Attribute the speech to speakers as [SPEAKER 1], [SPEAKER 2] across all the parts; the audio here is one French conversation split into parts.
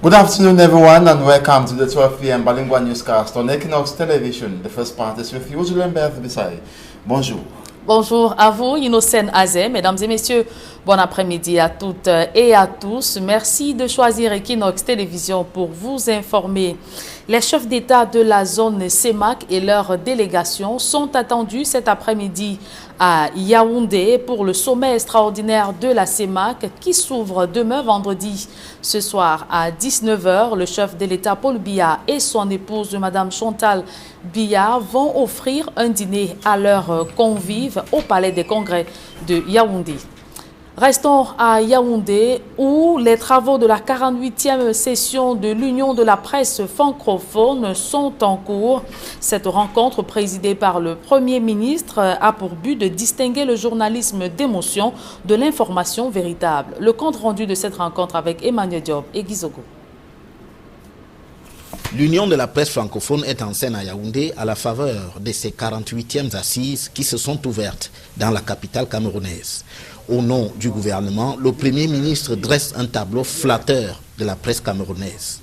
[SPEAKER 1] Good afternoon, everyone, and welcome to the 12 p.m. Bilingual newscast on Equinox Television. The first part is with you, Julien Berth-Bissay. Bonjour.
[SPEAKER 2] Bonjour à vous, Innocent Azé. Mesdames et messieurs, bon après-midi à toutes et à tous. Merci de choisir Equinox Télévision pour vous informer. Les chefs d'État de la zone CEMAC et leurs délégations sont attendus cet après-midi à Yaoundé pour le sommet extraordinaire de la CEMAC qui s'ouvre demain vendredi. Ce soir à 19 h, le chef de l'État Paul Biya et son épouse Madame Chantal Biya vont offrir un dîner à leurs convives au Palais des Congrès de Yaoundé. Restons à Yaoundé où les travaux de la 48e session de l'Union de la presse francophone sont en cours. Cette rencontre présidée par le Premier ministre a pour but de distinguer le journalisme d'émotion de l'information véritable. Le compte rendu de cette rencontre avec Emmanuel Diop et Gizogo.
[SPEAKER 3] L'Union de la presse francophone est en scène à Yaoundé à la faveur de ses 48e assises qui se sont ouvertes dans la capitale camerounaise. Au nom du gouvernement, le Premier ministre dresse un tableau flatteur de la presse camerounaise.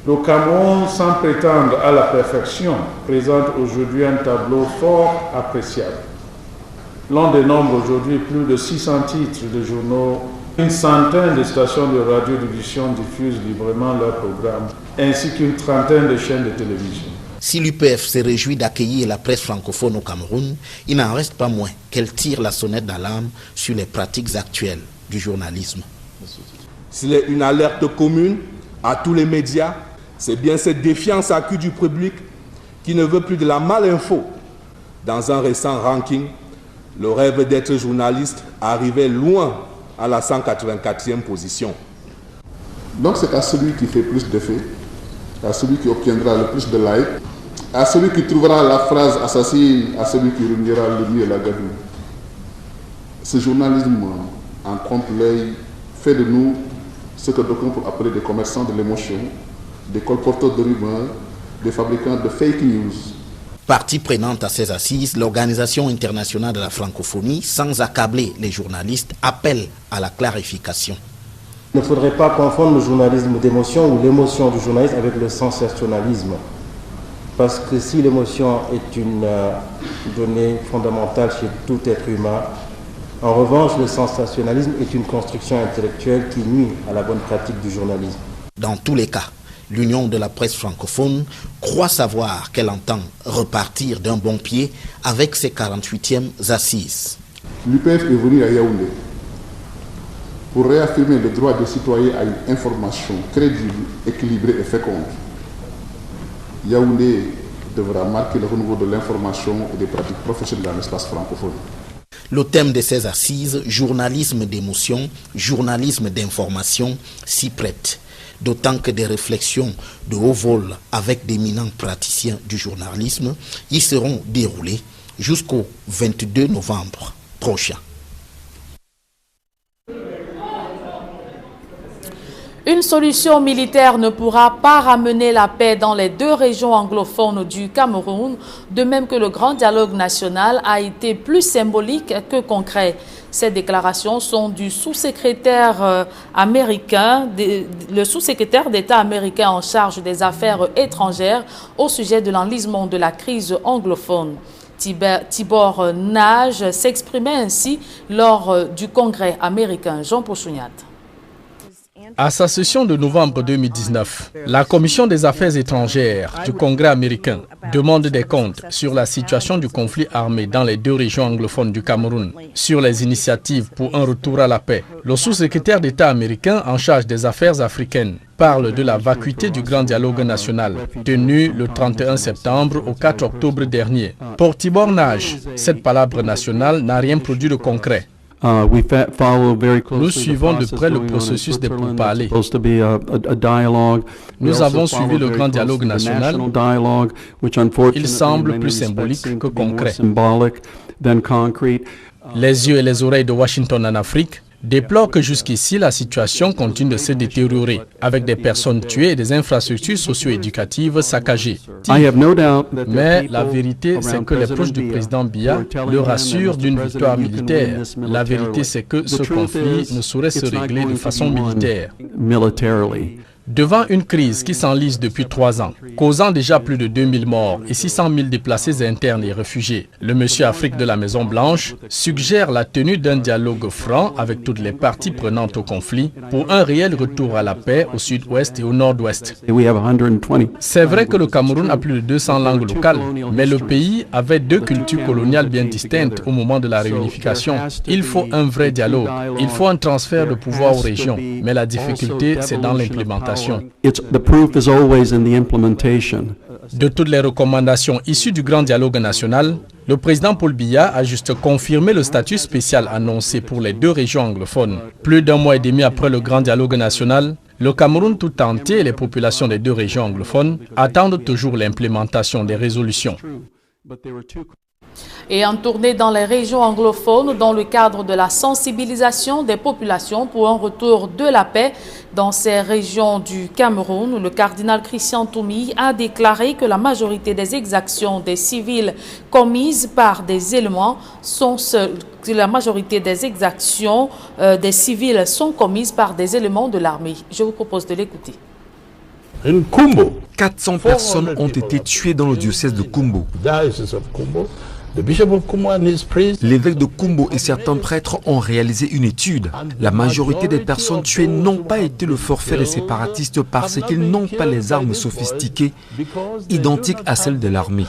[SPEAKER 4] Le Cameroun, sans prétendre à la perfection, présente aujourd'hui un tableau fort appréciable. L'on dénombre aujourd'hui plus de 600 titres de journaux, une centaine de stations de radiodiffusion diffusent librement leurs programmes, ainsi qu'une trentaine de chaînes de télévision.
[SPEAKER 3] Si l'UPF se réjouit d'accueillir la presse francophone au Cameroun, il n'en reste pas moins qu'elle tire la sonnette d'alarme sur les pratiques actuelles du journalisme.
[SPEAKER 5] C'est une alerte commune à tous les médias. C'est bien cette défiance accrue du public qui ne veut plus de la malinfo. Dans un récent ranking, le rêve d'être journaliste arrivait loin à la 184e position.
[SPEAKER 6] Donc c'est à celui qui fait plus d'effets, à celui qui obtiendra le plus de likes, à celui qui trouvera la phrase assassine, à celui qui réunira le mieux la gadoue. Ce journalisme en trompe-l'œil fait de nous ce que d'aucuns peuvent appeler des commerçants de l'émotion, des colporteurs de rumeurs, des fabricants de fake news.
[SPEAKER 3] Partie prenante à ces assises, l'Organisation internationale de la francophonie, sans accabler les journalistes, appelle à la clarification.
[SPEAKER 7] Il ne faudrait pas confondre le journalisme d'émotion ou l'émotion du journalisme avec le sensationnalisme. Parce que si l'émotion est une donnée fondamentale chez tout être humain, en revanche, le sensationnalisme est une construction intellectuelle qui nuit à la bonne pratique du journalisme.
[SPEAKER 3] Dans tous les cas, l'Union de la presse francophone croit savoir qu'elle entend repartir d'un bon pied avec ses 48e assises.
[SPEAKER 6] L'UPF est venu à Yaoundé pour réaffirmer le droit des citoyens à une information crédible, équilibrée et féconde. Yaoundé devra marquer le renouveau de l'information et des pratiques professionnelles dans l'espace francophone.
[SPEAKER 3] Le thème de ces assises, journalisme d'émotion, journalisme d'information, s'y prête. D'autant que des réflexions de haut vol avec d'éminents praticiens du journalisme y seront déroulées jusqu'au 22 novembre prochain.
[SPEAKER 2] Une solution militaire ne pourra pas ramener la paix dans les deux régions anglophones du Cameroun, de même que le grand dialogue national a été plus symbolique que concret. Ces déclarations sont du sous-secrétaire américain, le sous-secrétaire d'État américain en charge des affaires étrangères au sujet de l'enlisement de la crise anglophone. Tibor Nage s'exprimait ainsi lors du Congrès américain. Jean Pochouniat.
[SPEAKER 8] À sa session de novembre 2019, la Commission des affaires étrangères du Congrès américain demande des comptes sur la situation du conflit armé dans les deux régions anglophones du Cameroun, sur les initiatives pour un retour à la paix. Le sous-secrétaire d'État américain en charge des affaires africaines parle de la vacuité du grand dialogue national, tenu le 31 septembre au 4 octobre dernier. Pour Tibor Nage, cette palabre nationale n'a rien produit de concret. Nous suivons de près le processus des pourparlers. Nous avons suivi le grand dialogue national. Il semble plus symbolique que concret. Les yeux et les oreilles de Washington en Afrique déplore que jusqu'ici, la situation continue de se détériorer, avec des personnes tuées et des infrastructures socio-éducatives saccagées. Mais la vérité, c'est que les proches du président Biya le rassurent d'une victoire militaire. La vérité, c'est que ce conflit ne saurait se régler de façon militaire. Devant une crise qui s'enlise depuis 3 ans, causant déjà plus de 2000 morts et 600 000 déplacés internes et réfugiés, le monsieur Afrique de la Maison-Blanche suggère la tenue d'un dialogue franc avec toutes les parties prenantes au conflit pour un réel retour à la paix au sud-ouest et au nord-ouest. C'est vrai que le Cameroun a plus de 200 langues locales, mais le pays avait 2 cultures coloniales bien distinctes au moment de la réunification. Il faut un vrai dialogue, il faut un transfert de pouvoir aux régions, mais la difficulté c'est dans l'implémentation. De toutes les recommandations issues du Grand Dialogue national, le président Paul Biya a juste confirmé le statut spécial annoncé pour les 2 régions anglophones. Plus d'1 mois et demi après le Grand Dialogue national, le Cameroun tout entier et les populations des 2 régions anglophones attendent toujours l'implémentation des résolutions.
[SPEAKER 2] Et en tournée dans les régions anglophones dans le cadre de la sensibilisation des populations pour un retour de la paix dans ces régions du Cameroun, le cardinal Christian Toumi a déclaré que la majorité des exactions des civils commises par des éléments sont commises par des éléments de l'armée. Je vous propose de l'écouter.
[SPEAKER 9] 400 personnes ont été tuées dans le diocèse de Kumbo. L'évêque de Kumbo et certains prêtres ont réalisé une étude. La majorité des personnes tuées n'ont pas été le forfait des séparatistes parce qu'ils n'ont pas les armes sophistiquées identiques à celles de l'armée.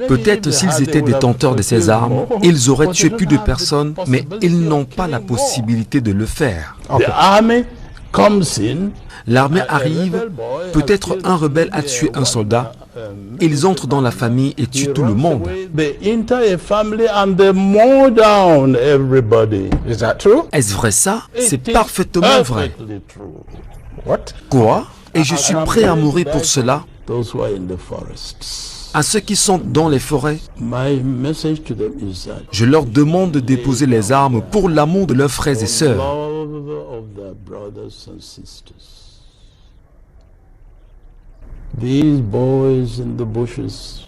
[SPEAKER 9] Peut-être s'ils étaient détenteurs de ces armes, ils auraient tué plus de personnes, mais ils n'ont pas la possibilité de le faire. L'armée arrive, peut-être un rebelle a tué un soldat, ils entrent dans la famille et tuent tout le monde. Est-ce vrai ça? C'est parfaitement vrai. Quoi? Et je suis prêt à mourir pour cela. À ceux qui sont dans les forêts, je leur demande de déposer les armes pour l'amour de leurs frères et sœurs.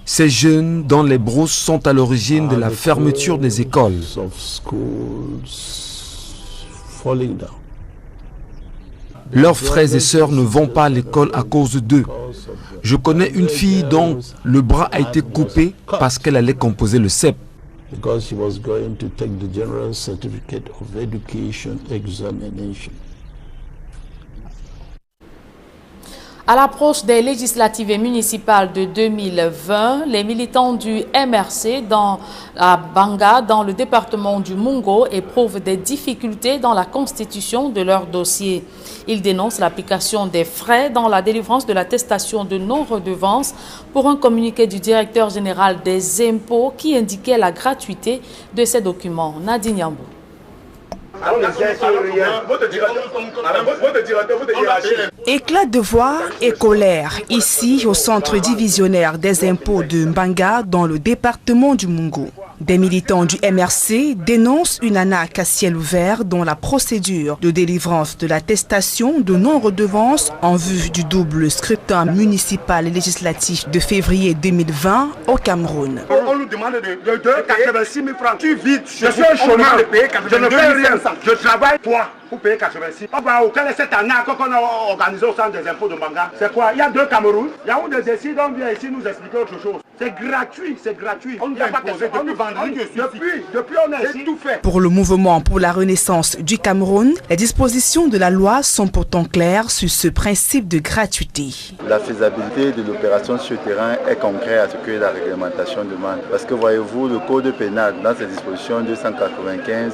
[SPEAKER 9] Ces jeunes dans les brousses sont à l'origine de la fermeture des écoles. Leurs frères et sœurs ne vont pas à l'école à cause d'eux. Je connais une fille dont le bras a été coupé parce qu'elle allait composer le CEP.
[SPEAKER 2] À l'approche des législatives et municipales de 2020, les militants du MRC à Banga, dans le département du Mungo, éprouvent des difficultés dans la constitution de leur dossier. Ils dénoncent l'application des frais dans la délivrance de l'attestation de non-redevance pour un communiqué du directeur général des impôts qui indiquait la gratuité de ces documents. Nadine Yambou.
[SPEAKER 10] Éclat de voix et colère ici au centre divisionnaire des impôts de Mbanga dans le département du Mungo. Des militants du MRC dénoncent une arnaque à ciel ouvert dans la procédure de délivrance de l'attestation de non-redevance en vue du double scrutin municipal et législatif de février 2020 au Cameroun.
[SPEAKER 11] On nous demande de 86 000 francs. Tu vides, je suis au chômage, je ne fais rien. Je travaille pour payer 86. Quelle est cette arnaque qu'on a organisée au centre des impôts de Mbanga? C'est quoi? Il y a 2 Cameroun. Il y a où des décides, on vient ici nous expliquer autre chose. C'est gratuit, c'est gratuit. On nous a pas imposé depuis vendredi. Depuis on a ici tout fait.
[SPEAKER 10] Pour le mouvement pour la renaissance du Cameroun, les dispositions de la loi sont pourtant claires sur ce principe de gratuité.
[SPEAKER 12] La faisabilité de l'opération sur le terrain est concrète à ce que la réglementation demande. Parce que voyez-vous, le code pénal, dans ses dispositions 295,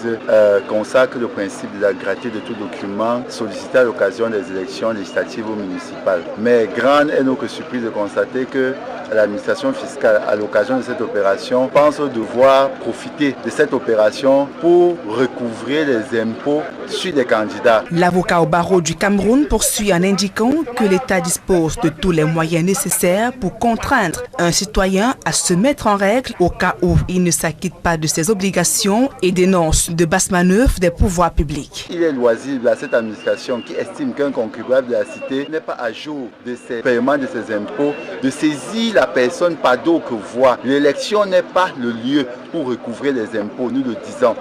[SPEAKER 12] consacre le principe de la gratuité de tout document sollicité à l'occasion des élections législatives ou municipales. Mais grande est notre surprise de constater que l'administration fiscale, à l'occasion de cette opération, pense devoir profiter de cette opération pour recouvrer les impôts sur les candidats.
[SPEAKER 10] L'avocat au barreau du Cameroun poursuit en indiquant que l'État dispose de tous les moyens nécessaires pour contraindre un citoyen à se mettre en règle au cas où il ne s'acquitte pas de ses obligations et dénonce de basses manœuvres des pouvoirs publics.
[SPEAKER 12] Il est loisible à cette administration qui estime qu'un contribuable de la cité n'est pas à jour de ses paiements de ses impôts, de saisir la personne par d'autres voies. L'élection n'est pas le lieu pour recouvrer les impôts, nous le disons.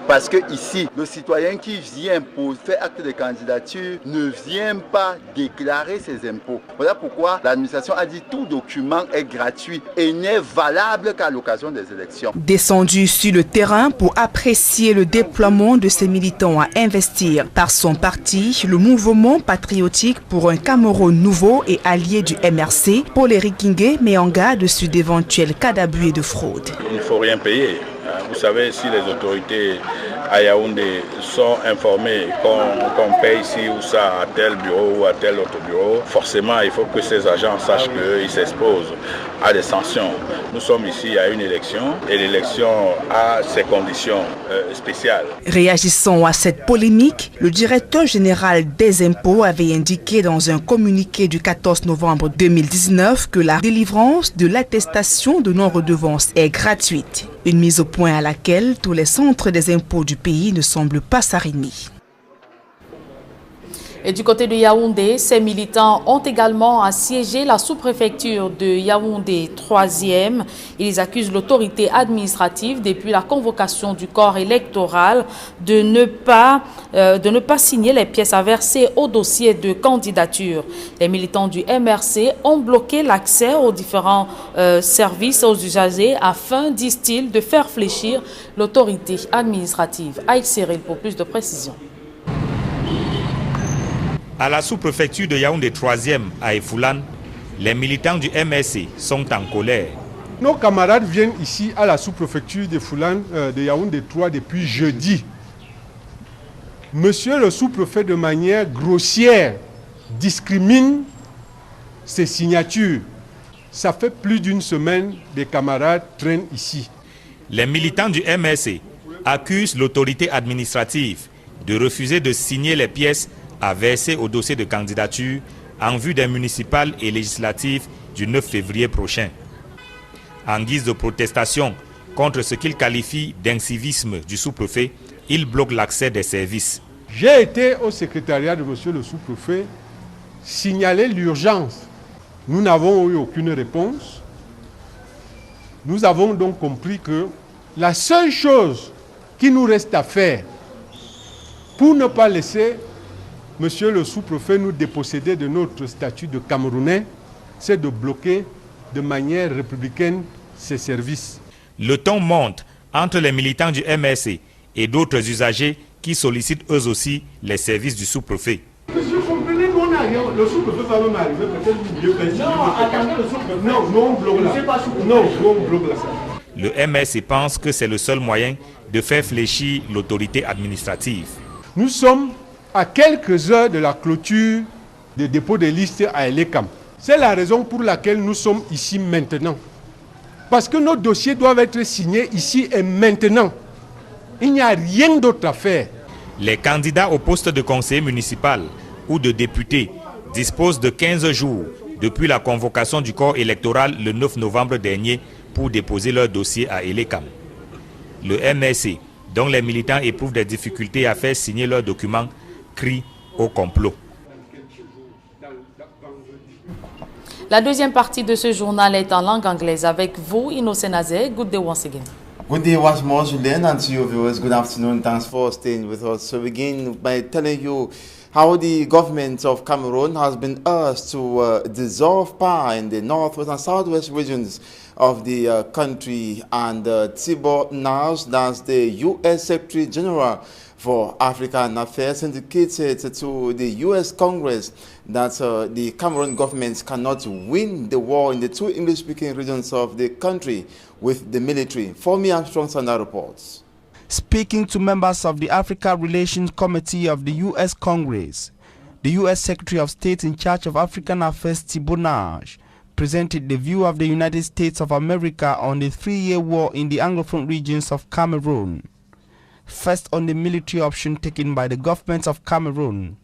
[SPEAKER 12] Parce que ici, le citoyen qui vient pour faire acte de candidature ne vient pas déclarer ses impôts. Voilà pourquoi l'administration a dit tout document est gratuit et n'est valable qu'à l'occasion des élections.
[SPEAKER 10] Descendu sur le terrain pour apprécier le déploiement de ses militants à investir par son parti, le mouvement patriotique pour un Cameroun nouveau et allié du MRC, Paul Erikingue met en garde sur d'éventuels cas d'abus et de fraude.
[SPEAKER 13] Il ne faut rien payer. Vous savez, si les autorités à Yaoundé sont informées qu'on paye ici ou ça à tel bureau ou à tel autre bureau, forcément il faut que ces agents sachent qu'ils s'exposent à des sanctions. Nous sommes ici à une élection et l'élection a ses conditions spéciales.
[SPEAKER 10] Réagissant à cette polémique, le directeur général des impôts avait indiqué dans un communiqué du 14 novembre 2019 que la délivrance de l'attestation de non-redevance est gratuite. Une mise au point à laquelle tous les centres des impôts du pays ne semblent pas s'arrêter.
[SPEAKER 2] Et du côté de Yaoundé, ces militants ont également assiégé la sous-préfecture de Yaoundé 3e. Ils accusent l'autorité administrative, depuis la convocation du corps électoral, de ne pas signer les pièces à verser au dossier de candidature. Les militants du MRC ont bloqué l'accès aux différents services aux usagers afin, disent-ils, de faire fléchir l'autorité administrative. Aïk Cyril pour plus de précisions.
[SPEAKER 14] À la sous-préfecture de Yaoundé 3e à Efoulan, les militants du MRC sont en colère.
[SPEAKER 15] Nos camarades viennent ici à la sous-préfecture de Foulan, de Yaoundé 3 depuis jeudi. Monsieur le sous-préfet, de manière grossière, discrimine ses signatures. Ça fait plus d'une semaine que des camarades traînent ici.
[SPEAKER 14] Les militants du MRC accusent l'autorité administrative de refuser de signer les pièces à verser au dossier de candidature en vue des municipales et législatives du 9 février prochain. En guise de protestation contre ce qu'ils qualifient d'incivisme du sous-préfet, ils bloquent l'accès des services.
[SPEAKER 15] J'ai été au secrétariat de monsieur le sous-préfet signaler l'urgence. Nous n'avons eu aucune réponse. Nous avons donc compris que la seule chose qui nous reste à faire pour ne pas laisser monsieur le sous-préfet nous déposséder de notre statut de Camerounais, c'est de bloquer de manière républicaine ces services.
[SPEAKER 14] Le ton monte entre les militants du MRC et d'autres usagers qui sollicitent eux aussi les services du sous-préfet.
[SPEAKER 15] Monsieur, comprenez, le sous-préfet va même arriver, peut-être mieux précis. Non, attendez le sous-préfet. Non, on bloque là. Non, on bloque là.
[SPEAKER 14] Le MRC pense que c'est le seul moyen de faire fléchir l'autorité administrative.
[SPEAKER 15] Nous sommes à quelques heures de la clôture des dépôts de listes à Elekam. C'est la raison pour laquelle nous sommes ici maintenant. Parce que nos dossiers doivent être signés ici et maintenant. Il n'y a rien d'autre à faire.
[SPEAKER 14] Les candidats au poste de conseiller municipal ou de député disposent de 15 jours depuis la convocation du corps électoral le 9 novembre dernier pour déposer leur dossier à Elekam. Le MRC, dont les militants éprouvent des difficultés à faire signer leurs documents, crie au complot.
[SPEAKER 2] La deuxième partie de ce journal est en langue anglaise avec vous, Innocent Azé. Good day once again.
[SPEAKER 1] Good day once more, Julien, and to your viewers, good afternoon. Thanks for staying with us. So we begin by telling you how the government of Cameroon has been urged to dissolve power in the northwest and southwest regions of the country. And Tibor Nash, that's the U.S. Secretary General for African Affairs, indicated to the U.S. Congress that the Cameroon government cannot win the war in the two English-speaking regions of the country with the military. Femi Armstrong Sanda reports.
[SPEAKER 16] Speaking to members of the Africa Relations Committee of the U.S. Congress, the U.S. Secretary of State in charge of African Affairs, Tibor Nash, presented the view of the United States of America on the three-year war in the Anglophone regions of Cameroon. First, on the military option taken by the government of Cameroon.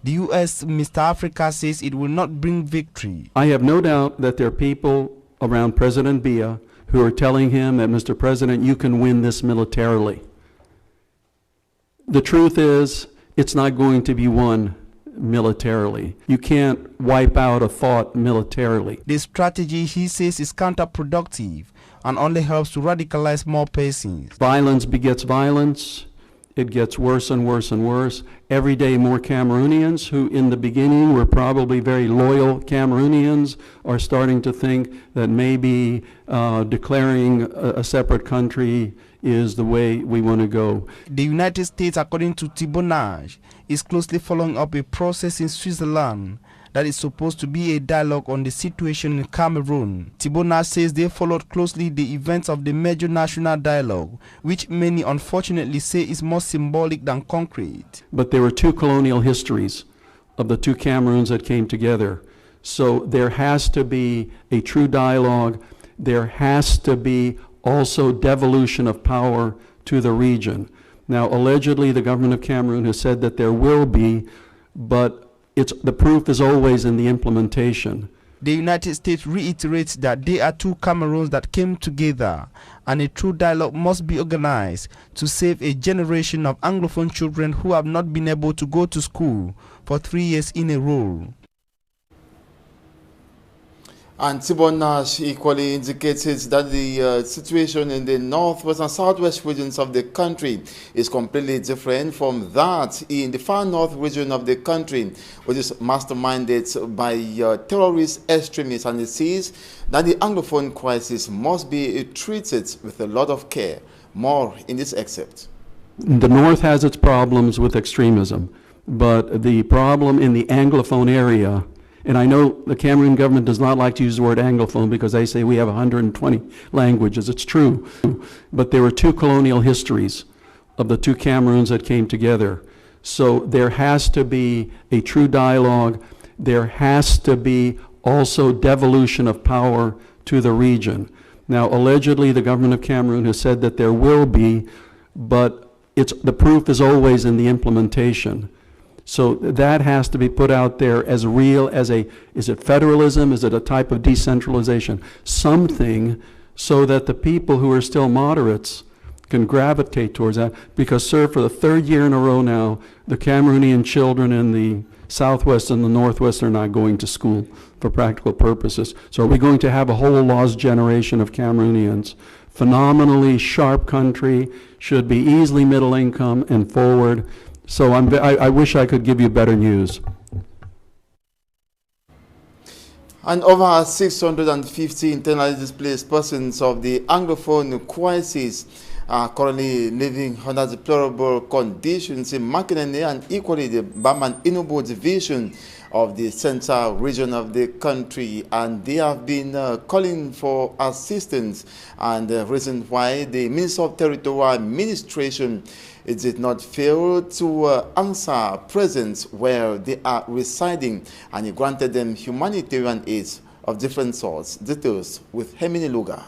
[SPEAKER 16] The U.S. Mr. Africa says it will not bring victory.
[SPEAKER 17] I have no doubt that there are people around President Biya who are telling him that, Mr. President, you can win this militarily. The truth is, it's not going to be won militarily. You can't wipe out a thought militarily.
[SPEAKER 16] This strategy, he says, is counterproductive and only helps to radicalize more persons.
[SPEAKER 17] Violence begets violence. it gets worse and worse and worse. Every day more Cameroonians who in the beginning were probably very loyal Cameroonians are starting to think that maybe declaring a separate country is the way we want to go.
[SPEAKER 16] The United States, according to Thibonage, is closely following up a process in Switzerland that is supposed to be a dialogue on the situation in Cameroon. Thibonage says they followed closely the events of the major national dialogue, which many unfortunately say is more symbolic than concrete.
[SPEAKER 17] But there were two colonial histories of the two Cameroons that came together. So there has to be a true dialogue. There has to be also devolution of power to the region. Now, allegedly, the government of Cameroon has said that there will be, but the proof is always in the implementation.
[SPEAKER 16] The United States reiterates that there are two Cameroons that came together, and a true dialogue must be organized to save a generation of Anglophone children who have not been able to go to school for 3 years in a row.
[SPEAKER 1] And Thibonage equally indicated that the situation in the northwest and southwest regions of the country is completely different from that in the far north region of the country, which is masterminded by terrorist extremists, and it says that the Anglophone crisis must be treated with a lot of care. More in this excerpt.
[SPEAKER 17] The north has its problems with extremism, but the problem in the Anglophone area, and I know the Cameroon government does not like to use the word Anglophone because they say we have 120 languages. It's true. But there were two colonial histories of the two Cameroons that came together. So there has to be a true dialogue. There has to be also devolution of power to the region. Now, allegedly, the government of Cameroon has said that there will be, but the proof is always in the implementation. So that has to be put out there as real as is it federalism? Is it a type of decentralization? Something so that the people who are still moderates can gravitate towards that. Because, sir, for the third year in a row now, the Cameroonian children in the southwest and the northwest are not going to school for practical purposes. So are we going to have a whole lost generation of Cameroonians? Phenomenally sharp country, should be easily middle income and forward. So I wish I could give you better news.
[SPEAKER 1] And over 650 internally displaced persons of the Anglophone crisis are currently living under deplorable conditions in Makinene and equally the Bam and Enugu division of the central region of the country, and they have been calling for assistance, and the reason why the Minister of Territorial Administration did not fail to answer presence where they are residing, and he granted them humanitarian aid of different sorts. Details with Hemini Luga.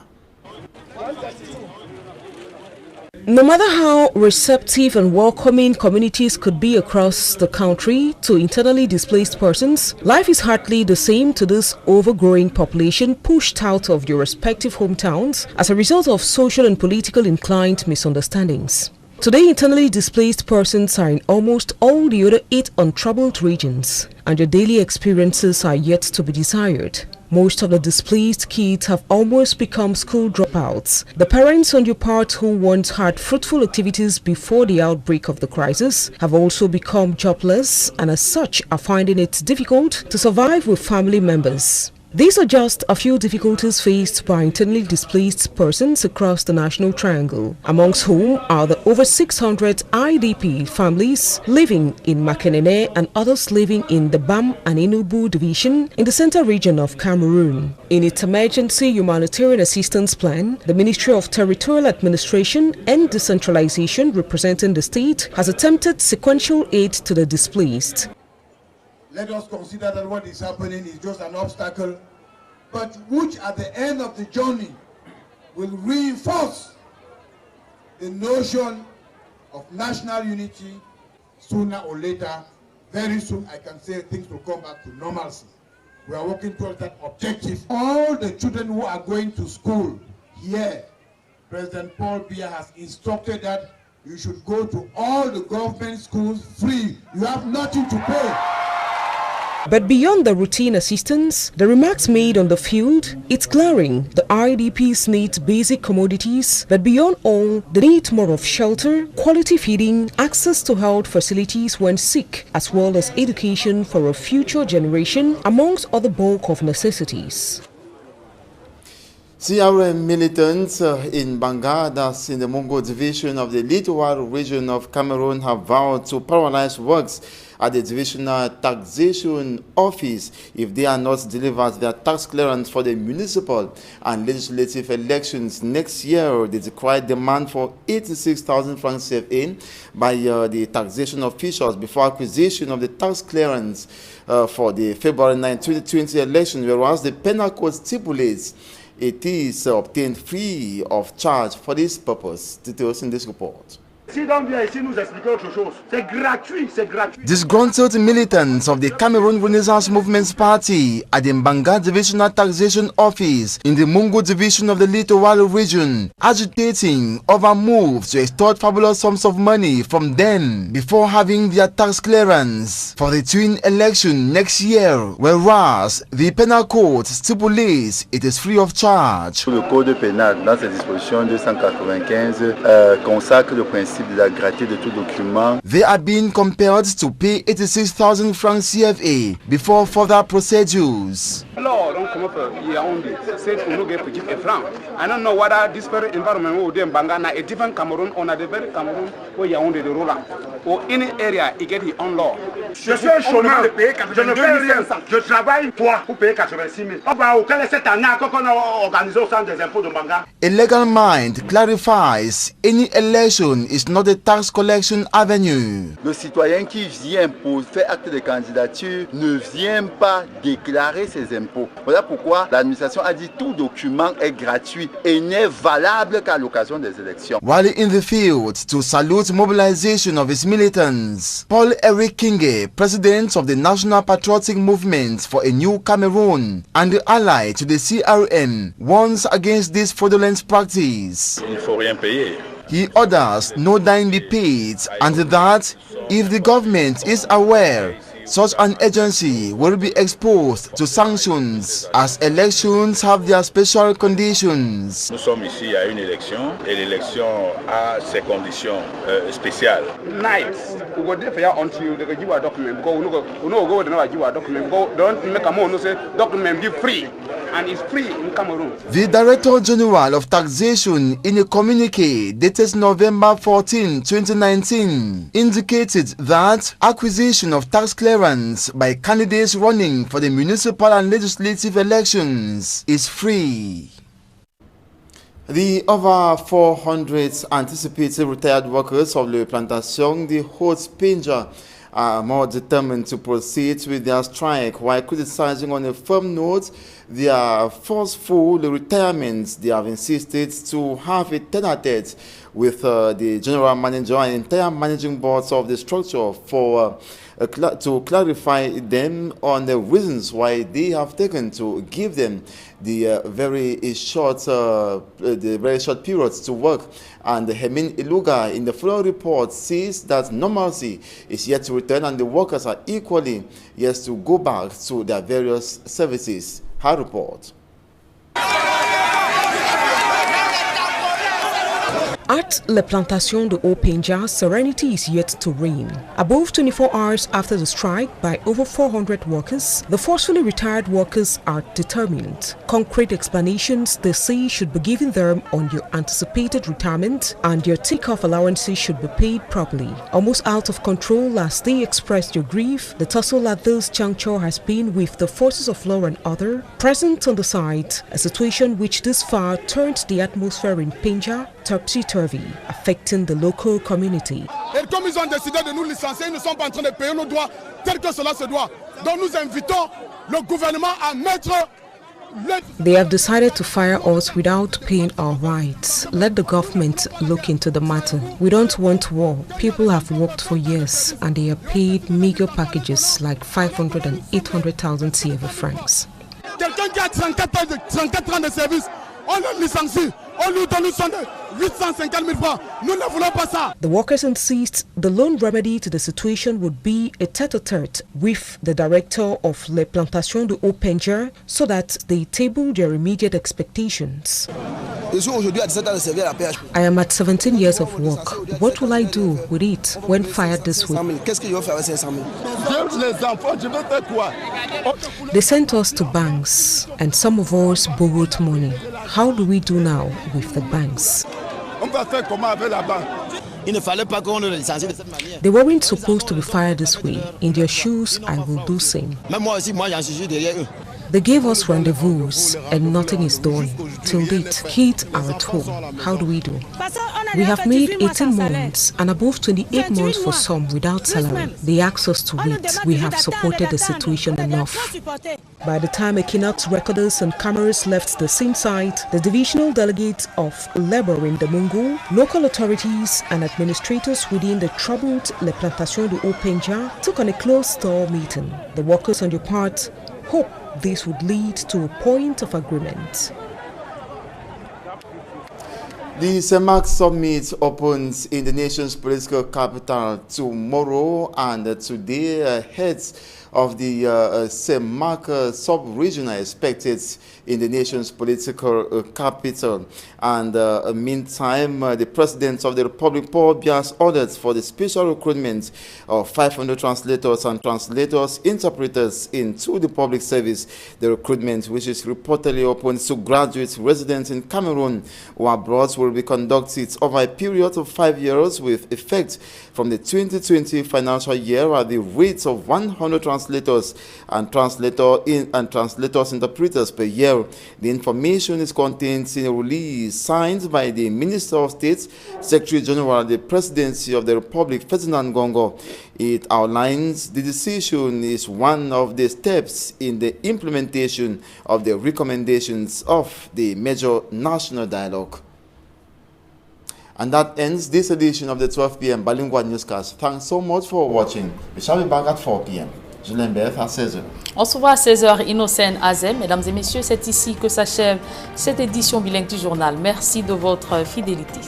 [SPEAKER 18] No matter how receptive and welcoming communities could be across the country to internally displaced persons, life is hardly the same to this overgrowing population pushed out of their respective hometowns as a result of social and political inclined misunderstandings. Today, internally displaced persons are in almost all the other 8 untroubled regions, and their daily experiences are yet to be desired. Most of the displaced kids have almost become school dropouts. The parents on their part who once had fruitful activities before the outbreak of the crisis have also become jobless, and as such are finding it difficult to survive with family members. These are just a few difficulties faced by internally displaced persons across the National Triangle, amongst whom are the over 600 IDP families living in Makinene and others living in the Bam and Enugu division in the central region of Cameroon. In its emergency humanitarian assistance plan, the Ministry of Territorial Administration and Decentralization representing the state has attempted sequential aid to the displaced.
[SPEAKER 19] Let us consider that what is happening is just an obstacle, but which at the end of the journey will reinforce the notion of national unity. Sooner or later, very soon, I can say things will come back to normalcy. We are working towards that objective. All the children who are going to school here, President Paul Biya has instructed that you should go to all the government schools free. You have nothing to pay.
[SPEAKER 18] But beyond the routine assistance, the remarks made on the field, it's glaring the IDPs need basic commodities, but beyond all, they need more of shelter, quality feeding, access to health facilities when sick, as well as education for a future generation, amongst other bulk of necessities.
[SPEAKER 1] CRM militants in Banga, that's in the Mungo division of the Littoral region of Cameroon, have vowed to paralyze works at the Divisional Taxation Office if they are not delivered their tax clearance for the municipal and legislative elections next year. The required demand for 86,000 francs CFA by the taxation officials before acquisition of the tax clearance for the February 9, 2020 election, whereas the penal code stipulates it is obtained free of charge for this purpose. Details in this report. Disgruntled militants of the Cameroon Renaissance Movement Party at the Mbanga Divisional Taxation Office in the Mungo division of the Littoral region agitating over moves to extort fabulous sums of money from them before having their tax clearance for the twin election next year, whereas the penal code stipulates it is free of charge.
[SPEAKER 12] Le code pénal, dans ses dispositions 295, consacre le principe de la gratuité de tout document.
[SPEAKER 1] They are being compelled to pay 86,000 francs CFA before further procedures.
[SPEAKER 20] Alors, donc, comment faire? Il y a petit franc. I don't know whether this very environment will be in Bangana, a different Cameroon, on a the very Cameroon where Yaoundé de Roland. Or any area, you get your own law.
[SPEAKER 11] Je suis un chômeur, je ne fais rien. Je travaille pour payer 86 000. Quelle est cette année qu'on a organisé au centre des impôts de Banga?
[SPEAKER 1] A legal mind clarifies any election is not a tax collection avenue.
[SPEAKER 12] Le citoyen qui vient pour faire acte de candidature ne vient pas déclarer ses impôts. Voilà pourquoi l'administration a dit tout document est gratuit et n'est valable qu'à l'occasion des élections.
[SPEAKER 1] While in the field to salute mobilization of his militants, Paul Eric Kinge, president of the National Patriotic Movement for a New Cameroon and the ally to the CRM, warns against this fraudulent practice.
[SPEAKER 13] Il ne faut rien payer.
[SPEAKER 1] He orders no dime be paid and that if the government is aware, such an agency will be exposed to sanctions as elections have their special conditions.
[SPEAKER 13] Nous sommes ici à une élection et l'élection a ses conditions spéciales.
[SPEAKER 20] Nice. We go there for you until they give a document because we no go there give a document because don't make a more no say document give free and it's free in Cameroon.
[SPEAKER 1] The Director General of Taxation in a communique dated November 14, 2019 indicated that acquisition of tax clearance by candidates running for the municipal and legislative elections is free. The over 400 anticipated retired workers of Le Plantation, the Haute-Penja, are more determined to proceed with their strike while criticizing on a firm note their forceful retirements. They have insisted to have a tete-a-tete with the general manager and entire managing boards of the structure for to clarify them on the reasons why they have taken to give them the very short periods to work. And Hemin Iluga in the floor report says that normalcy is yet to return and the workers are equally yet to go back to their various services. Her report.
[SPEAKER 18] At La Plantation de Haute-Penja, serenity is yet to reign. Above 24 hours after the strike by over 400 workers, the forcefully retired workers are determined. Concrete explanations they say should be given them on your anticipated retirement and your take-off allowances should be paid properly. Almost out of control as they expressed your grief, the tussle at this juncture has been with the forces of law and other present on the site, a situation which this far turned the atmosphere in Penja topsy-turvy, affecting the local community.
[SPEAKER 21] Et comme ils ont décidé de nous licencier, ils ne sont pas en train de payer nos droits tel que cela se doit. Donc nous invitons le gouvernement à mettre.
[SPEAKER 18] They have decided to fire us without paying our rights. Let the government look into the matter. We don't want war. People have worked for years and they are paid meager packages like 500 and 800,000 CFA francs.
[SPEAKER 21] Quelqu'un qui a 34 ans de service, on le licencie. On nous donne 850 000 francs. Nous ne voulons pas ça.
[SPEAKER 18] The workers insist the lone remedy to the situation would be a tête-à-tête with the director of Les Plantations de Haut-Penja so that they table their immediate expectations. I am at 17 years of work. What will I do with it when fired this week? They sent us to banks and some of us borrowed money. How do we do now with the banks? They weren't supposed to be fired this way. In their shoes, I will do same. They gave us rendezvous and nothing is done. Till date, kids are at home. How do we do? We have made 18 months and above 28 months for some without salary. They asked us to wait. We have supported the situation enough. By the time Equinox recorders and cameras left the scene site, the divisional delegates of labor in the Mungo, local authorities and administrators within the troubled Les Plantations de Haut-Penja took on a closed-door meeting. The workers on their part hope this would lead to a point of agreement.
[SPEAKER 1] The CEMAC Summit opens in the nation's political capital tomorrow, and today heads of the CEMAC sub-region are expected in the nation's political capital. And meantime, the President of the Republic, Paul Biya, has ordered for the special recruitment of 500 translators and interpreters into the public service. The recruitment, which is reportedly open to graduates residents in Cameroon or abroad, will be conducted over a period of 5 years with effect from the 2020 financial year at the rates of 100 translators and interpreters per year. The information is contained in a release signed by the Minister of State, Secretary General of the Presidency of the Republic, Ferdinand Gongo. It outlines the decision is one of the steps in the implementation of the recommendations of the major national dialogue. And that ends this edition of the 12 p.m. Bilingual Newscast. Thanks so much for watching. We shall be back at 4 p.m. Julien Berth à 16h.
[SPEAKER 2] On se voit à 16h, Innocent Azem. Mesdames et messieurs, c'est ici que s'achève cette édition bilingue du journal. Merci de votre fidélité.